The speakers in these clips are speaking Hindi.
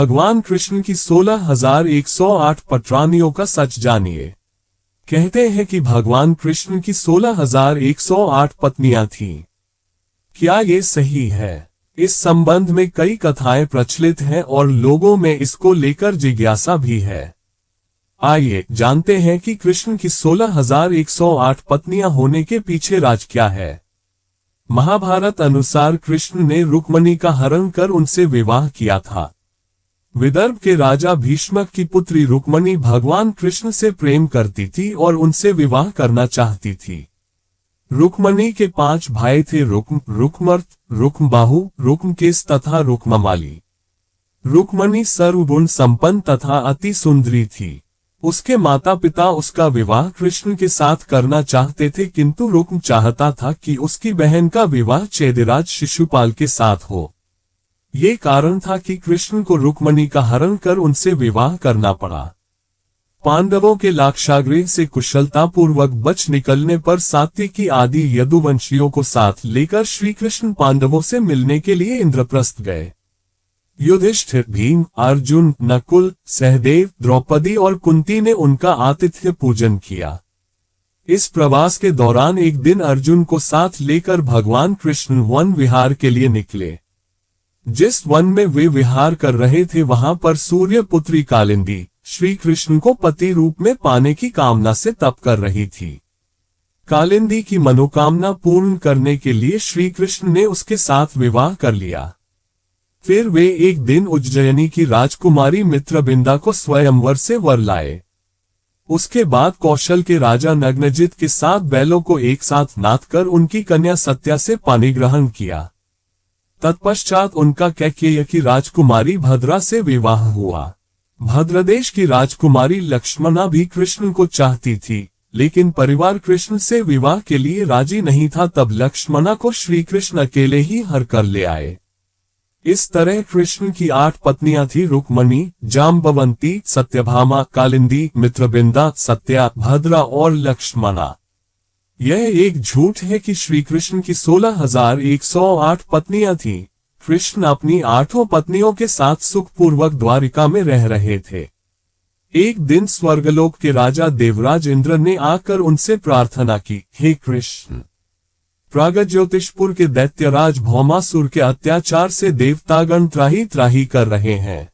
भगवान कृष्ण की 16,108 पटरानियों का सच जानिए। कहते हैं कि भगवान कृष्ण की 16,108 पत्नियां थीं। क्या ये सही है? इस संबंध में कई कथाएं प्रचलित हैं और लोगों में इसको लेकर जिज्ञासा भी है। आइए जानते हैं कि कृष्ण की 16,108 पत्नियां होने के पीछे राज क्या है। महाभारत अनुसार कृष्ण ने रुक्मिणी का हरण कर उनसे विवाह किया था। विदर्भ के राजा भीष्मक की पुत्री रुक्मिणी भगवान कृष्ण से प्रेम करती थी और उनसे विवाह करना चाहती थी। रुक्मिणी के 5 भाई थे, रुक्म, रुक्मर्त, रुक्मबाहु, रुक्मकेश तथा रुक्ममाली। रुक्मिणी सर्वगुण संपन्न तथा अति सुंदरी थी। उसके माता पिता उसका विवाह कृष्ण के साथ करना चाहते थे, किंतु रुक्म चाहता था कि उसकी बहन का विवाह चेदिराज शिशुपाल के साथ हो। ये कारण था कि कृष्ण को रुक्मिणी का हरण कर उनसे विवाह करना पड़ा। पांडवों के लाक्षागृह से कुशलतापूर्वक बच निकलने पर सात्विकी आदि यदुवंशियों को साथ लेकर श्री कृष्ण पांडवों से मिलने के लिए इंद्रप्रस्थ गए। युधिष्ठिर, भीम, अर्जुन, नकुल, सहदेव, द्रौपदी और कुंती ने उनका आतिथ्य पूजन किया। इस प्रवास के दौरान एक दिन अर्जुन को साथ लेकर भगवान कृष्ण वन विहार के लिए निकले। जिस वन में वे विहार कर रहे थे वहां पर सूर्य पुत्री कालिंदी श्री कृष्ण को पति रूप में पाने की कामना से तप कर रही थी। कालिंदी की मनोकामना पूर्ण करने के लिए श्री कृष्ण ने उसके साथ विवाह कर लिया। फिर वे एक दिन उज्जयिनी की राजकुमारी मित्रबिंदा को स्वयंवर से वर लाए। उसके बाद कौशल के राजा नग्नजित के 7 बैलों को एक साथ नाथ कर उनकी कन्या सत्या से पानी ग्रहण किया। तत्पश्चात उनका कैकेयी की राजकुमारी भद्रा से विवाह हुआ। भद्रदेश की राजकुमारी लक्ष्मणा भी कृष्ण को चाहती थी, लेकिन परिवार कृष्ण से विवाह के लिए राजी नहीं था। तब लक्ष्मणा को श्री कृष्ण अकेले ही हर कर ले आए। इस तरह कृष्ण की 8 पत्नियां थी, रुक्मिणी, जाम्बवंती, सत्यभामा, कालिंदी, मित्रबिंदा, सत्या, भद्रा और लक्ष्मणा। यह एक झूठ है कि श्री कृष्ण की 16,108 पत्नियां थीं। कृष्ण अपनी 8 पत्नियों के साथ सुखपूर्वक द्वारिका में रह रहे थे। एक दिन स्वर्गलोक के राजा देवराज इंद्र ने आकर उनसे प्रार्थना की, हे कृष्ण, प्रागज्योतिषपुर के दैत्यराज भौमासुर के अत्याचार से देवतागण त्राही त्राही कर रहे हैं।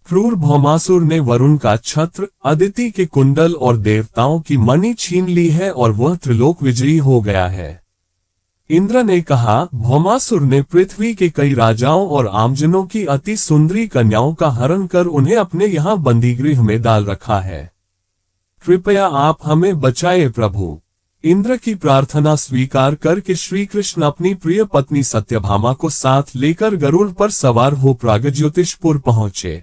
क्रूर भौमासुर ने वरुण का छत्र, अदिति के कुंडल और देवताओं की मणि छीन ली है और वह त्रिलोक विजयी हो गया है। इंद्र ने कहा, भौमासुर ने पृथ्वी के कई राजाओं और आमजनों की अति सुंदरी कन्याओं का हरण कर उन्हें अपने यहाँ बंदीगृह में डाल रखा है। कृपया आप हमें बचाए प्रभु। इंद्र की प्रार्थना स्वीकार करके श्री कृष्ण अपनी प्रिय पत्नी सत्यभामा को साथ लेकर गरुड़ पर सवार हो प्रागज्योतिषपुर पहुंचे।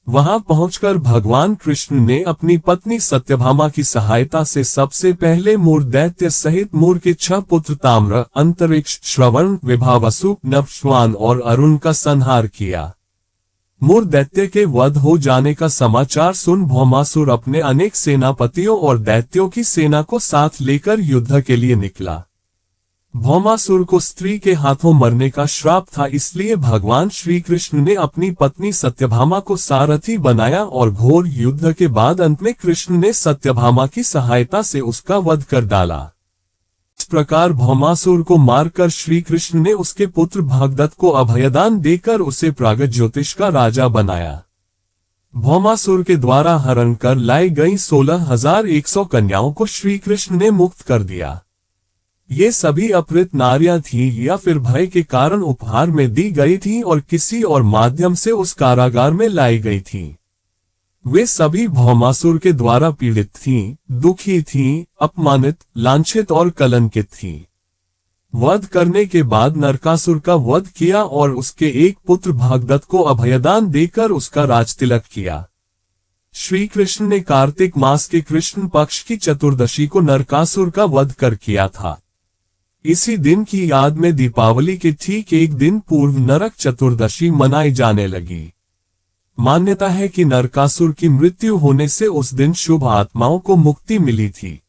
वहां पहुंचकर भगवान कृष्ण ने अपनी पत्नी सत्यभामा की सहायता से सबसे पहले मूर दैत्य सहित मूर के 6 पुत्र ताम्र, अंतरिक्ष, श्रवण, विभावसु, नभश्वान और अरुण का संहार किया। मूर दैत्य के वध हो जाने का समाचार सुन भौमासुर अपने अनेक सेनापतियों और दैत्यों की सेना को साथ लेकर युद्ध के लिए निकला। भौमासुर को स्त्री के हाथों मरने का श्राप था, इसलिए भगवान श्री कृष्ण ने अपनी पत्नी सत्यभामा को सारथी बनाया और घोर युद्ध के बाद अंत में कृष्ण ने सत्यभामा की सहायता से उसका वध कर डाला। इस प्रकार भौमासुर को मारकर श्री कृष्ण ने उसके पुत्र भागदत्त को अभयदान देकर उसे प्रागज्योतिष का राजा बनाया। भौमासुर के द्वारा हरण कर लाई गई 16,100 कन्याओं को श्री कृष्ण ने मुक्त कर दिया। ये सभी अपहृत नारियां थीं या फिर भय के कारण उपहार में दी गई थीं और किसी और माध्यम से उस कारागार में लाई गई थीं। वे सभी भौमासुर के द्वारा पीड़ित थीं, दुखी थीं, अपमानित, लांछित और कलंकित थीं। वध करने के बाद नरकासुर का वध किया और उसके एक पुत्र भागदत्त को अभयदान देकर उसका राजतिलक किया। श्री कृष्ण ने कार्तिक मास के कृष्ण पक्ष की चतुर्दशी को नरकासुर का वध कर किया था। इसी दिन की याद में दीपावली के ठीक एक दिन पूर्व नरक चतुर्दशी मनाई जाने लगी। मान्यता है कि नरकासुर की मृत्यु होने से उस दिन शुभ आत्माओं को मुक्ति मिली थी।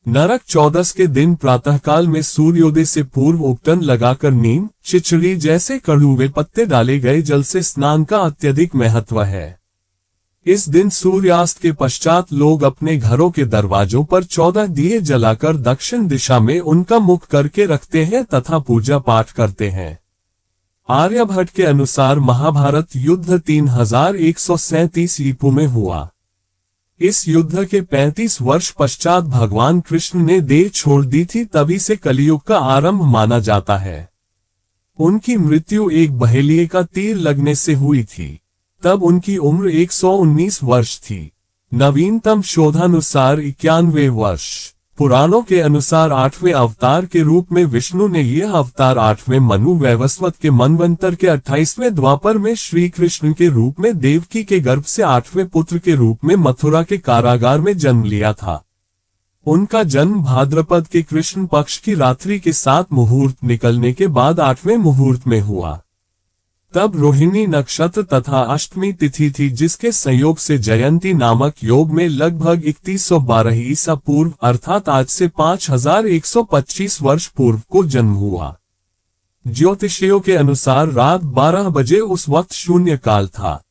नरक चौदस के दिन प्रातःकाल में सूर्योदय से पूर्व उपटन लगाकर नीम, चिचड़ी जैसे कड़वे पत्ते डाले गए जल से स्नान का अत्यधिक महत्व है। इस दिन सूर्यास्त के पश्चात लोग अपने घरों के दरवाजों पर 14 दिए जलाकर दक्षिण दिशा में उनका मुख करके रखते हैं तथा पूजा पाठ करते हैं। आर्यभट्ट के अनुसार महाभारत युद्ध 3137 ईपू में हुआ। इस युद्ध के 35 वर्ष पश्चात भगवान कृष्ण ने देह छोड़ दी थी, तभी से कलियुग का आरंभ माना जाता है। उनकी मृत्यु एक बहेलिये का तीर लगने से हुई थी। तब उनकी उम्र 119 वर्ष थी। नवीनतम शोधानुसार 91 वर्ष। पुराणों के अनुसार 8वें अवतार के रूप में विष्णु ने यह अवतार 8वें मनु वैवस्वत के मनवंतर के 28वें द्वापर में श्री कृष्ण के रूप में देवकी के गर्भ से 8वें पुत्र के रूप में मथुरा के कारागार में जन्म लिया था। उनका जन्म भाद्रपद के कृष्ण पक्ष की रात्रि के 7 मुहूर्त निकलने के बाद 8वें मुहूर्त में हुआ। तब रोहिणी नक्षत्र तथा अष्टमी तिथि थी, जिसके संयोग से जयंती नामक योग में लगभग 3112 ईसा पूर्व अर्थात आज से 5125 वर्ष पूर्व को जन्म हुआ। ज्योतिषियों के अनुसार रात 12 बजे उस वक्त शून्य काल था।